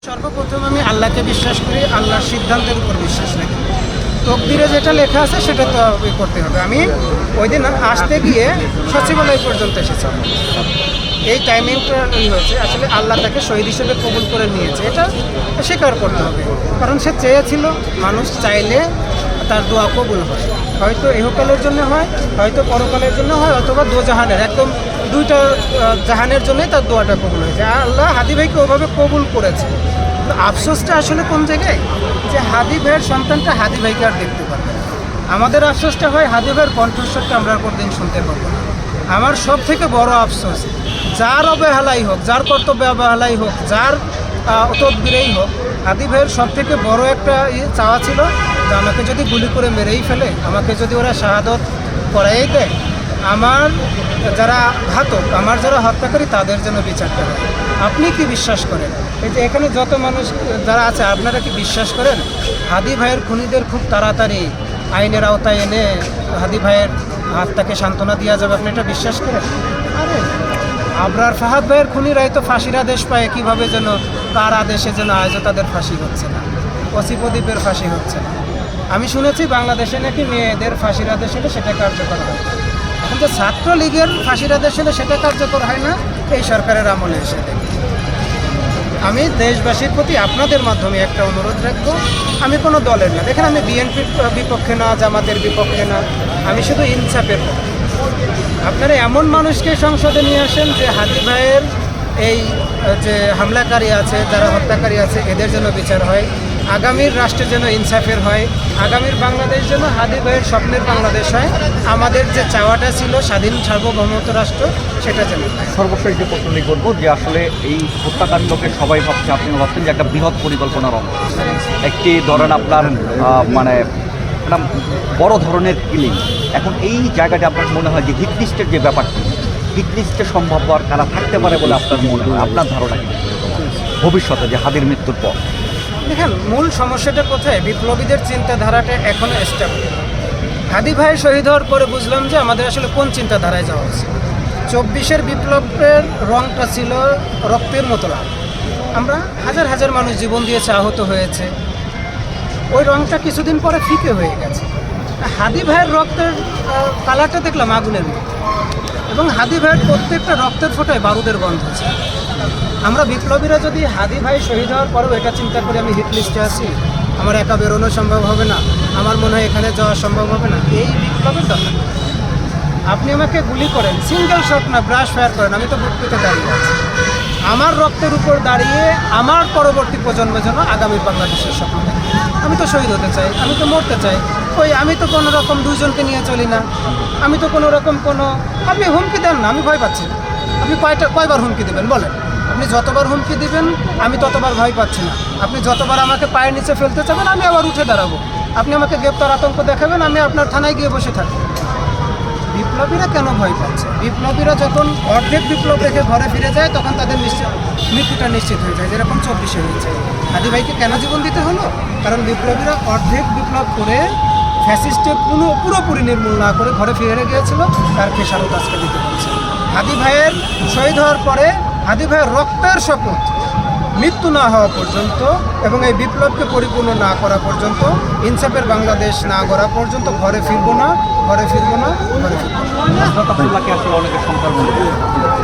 সর্বপ্রথম আমি আল্লাহকে বিশ্বাস করি, আল্লাহর সিদ্ধান্তের উপর বিশ্বাস রাখি। তকদিরে যেটা লেখা আছে সেটা তো করতে হবে। আমি ওই দিন আসতে গিয়ে সচিবালয় পর্যন্ত এসেছি। এই টাইমিংটা হয়েছে আসলে আল্লাহ তাকে শহীদ হিসেবে কবুল করে নিয়েছে, এটা স্বীকার করতে হবে। কারণ সে চেয়েছিল, মানুষ চাইলে তার দোয়া কবুল হয়, হয়তো ইহকালের জন্য হয়, হয়তো পরকালের জন্য হয়, অথবা দোজাহানের একদম দুইটা জাহানের জন্যই তার দোয়াটা কবুল হয়েছে। আল্লাহ হাদি ভাইকে ওভাবে কবুল করেছে। আফসোসটা আসলে কোন জায়গায়, যে হাদি ভাইয়ের সন্তানটা হাদি ভাইকে আর দেখতে পারবে না। আমাদের আফসোসটা হয় হাদি ভাইয়ের কণ্ঠস্বরটা আমরা আর কোনদিন শুনতে পারবো না। আমার সব থেকে বড় আফসোস, যার অবহেলাই হোক, যার কর্তব্য অবহেলাই হোক, যার তদবিরেই হোক, হাদি ভাইয়ের সব থেকে বড় একটা চাওয়া ছিল যে আমাকে যদি গুলি করে মেরেই ফেলে, আমাকে যদি ওরা শাহাদত করাই দেয়, আমার যারা ঘাতক, আমার যারা হত্যাকারী, তাদের জন্য বিচারটা হয়। আপনি কি বিশ্বাস করেন, এই যে এখানে যত মানুষ যারা আছে, আপনারা কি বিশ্বাস করেন হাদি ভাইয়ের খুনিদের খুব তাড়াতাড়ি আইনের আওতায় এনে হাদি ভাইয়ের হাতটাকে সান্ত্বনা দেওয়া যাবে? আপনি এটা বিশ্বাস করেন? আরে আবরার ফাহাদ ভাইয়ের খুনিরাই তো ফাঁসির আদেশ পায়, কীভাবে যেন কার আদেশে যেন আজও তাদের ফাঁসি হচ্ছে না, অসিপদ্বীপের ফাঁসি হচ্ছে না। আমি শুনেছি বাংলাদেশে নাকি মেয়েদের ফাঁসির আদেশ হলে সেটা কার্যকর হয়। এখন যে ছাত্রলীগের ফাঁসির আদেশ হলে সেটা কার্যকর হয় না, এই সরকারের আমলে এসে দেখি। আমি দেশবাসীর প্রতি আপনাদের মাধ্যমে একটা অনুরোধ রাখবো, আমি কোনো দলের না, দেখেন আমি বিএনপির বিপক্ষে না, জামাতের বিপক্ষে না, আমি শুধু ইনসাফের পক্ষে। আপনারা এমন মানুষকে সংসদে নিয়ে আসেন যে হাদি ভাইয়ের এই যে হামলাকারী আছে, যারা হত্যাকারী আছে, এদের জন্য বিচার হয়, আগামীর রাষ্ট্রের জন্য ইনসাফের হয়, আগামীর বাংলাদেশ যেন হাদি ভাইয়ের স্বপ্নের বাংলাদেশ হয়, আমাদের যে চাওয়াটা ছিল স্বাধীন সার্বভৌমত্ব রাষ্ট্র, সেটা যেন। সর্বশেষ যে প্রশ্নটি করবো, যে আসলে এই হত্যাকাণ্ডকে সবাই ভাবছে, আপনি ভাবছেন যে একটা বৃহৎ পরিকল্পনার অংশ, একটি ধরেন আপনার মানে একটা বড় ধরনের কিলিং। এখন এই জায়গাটা আপনার মনে হয় যে হিট লিস্টের যে ব্যাপারটি, হিট লিস্টে সম্ভাব্য আর কারা থাকতে পারে বলে আপনার মনে হয়, আপনার ধারণা কি ভবিষ্যতে যে হাদির মৃত্যুর পর? দেখেন, মূল সমস্যাটা কোথায়, বিপ্লবীদের চিন্তাধারাটা এখনও এস্টাবলিশ। হাদি ভাই শহীদ হওয়ার পরে বুঝলাম যে আমাদের আসলে কোন চিন্তাধারায় যাওয়া উচিত। 24-এর বিপ্লবের রংটা ছিল রক্তের মতো লাল, আমরা হাজার হাজার মানুষ জীবন দিয়েছে, আহত হয়েছে, ওই রংটা কিছুদিন পরে ফিকে হয়ে গেছে। হাদি ভাইয়ের রক্তের কালারটা দেখলাম আগুনের মতো, এবং হাদি ভাইয়ের প্রত্যেকটা রক্তের ফোঁটায় বারুদের গন্ধ আছে। আমরা বিপ্লবীরা যদি হাদি ভাই শহীদ হওয়ার পরেও এটা চিন্তা করি আমি হিট লিস্টে আছি, আমার একা বেরোনো সম্ভব হবে না, আমার মনে হয় এখানে যাওয়া সম্ভব হবে না, এই বিপ্লবের দরকার। আপনি আমাকে গুলি করেন, সিঙ্গেল শট না, ব্রাশ ফায়ার করেন, আমি তো বুক পেতে দাঁড়িয়ে আছি। আমার রক্তের উপর দাঁড়িয়ে আমার পরবর্তী প্রজন্মের জন্য আগামী বাংলাদেশের স্বপ্ন দেখি। আমি তো শহীদ হতে চাই, আমি তো মরতে চাই। আমি তো কোনো রকম দুইজনকে নিয়ে চলি না, আমি তো কোনো রকম আপনি হুমকি দেন না, আমি ভয় পাচ্ছি না। আপনি কয়বার হুমকি দেবেন বলেন? আপনি যতবার হুমকি দিবেন আমি ততবার ভয় পাচ্ছি না। আপনি যতবার আমাকে পায়ের নিচে ফেলতে চাবেন আমি আবার উঠে দাঁড়াবো। আপনি আমাকে গ্রেপ্তার আতঙ্ক দেখাবেন, আমি আপনার থানায় গিয়ে বসে থাকবো। বিপ্লবীরা কেন ভয় পাচ্ছে? বিপ্লবীরা যখন অর্ধেক বিপ্লব রেখে ঘরে ফিরে যায় তখন তাদের মৃত্যুটা নিশ্চিত হয়ে যায়, যেরকম 24-এ হয়েছে। হাদি ভাইকে কেন জীবন দিতে হলো? কারণ বিপ্লবীরা অর্ধেক বিপ্লব করে ফ্যাসিস্টে পুরোপুরি নির্মূল না করে ঘরে ফিরে গিয়েছিল, তার খেসারত আজকে দিতে হচ্ছে। হাদি ভাইয়ের শহীদ হওয়ার পরে হাদি ভাইয়ের রক্তের শপথ মৃত্যু না হওয়া পর্যন্ত এবং এই বিপ্লবকে পরিপূর্ণ না করা পর্যন্ত, ইনসাফের বাংলাদেশ না গড়া পর্যন্ত ঘরে ফিরবো না, ঘরে ফিরবো না, ঘরে ফিরবো না। আসলে অনেকের সংখ্যার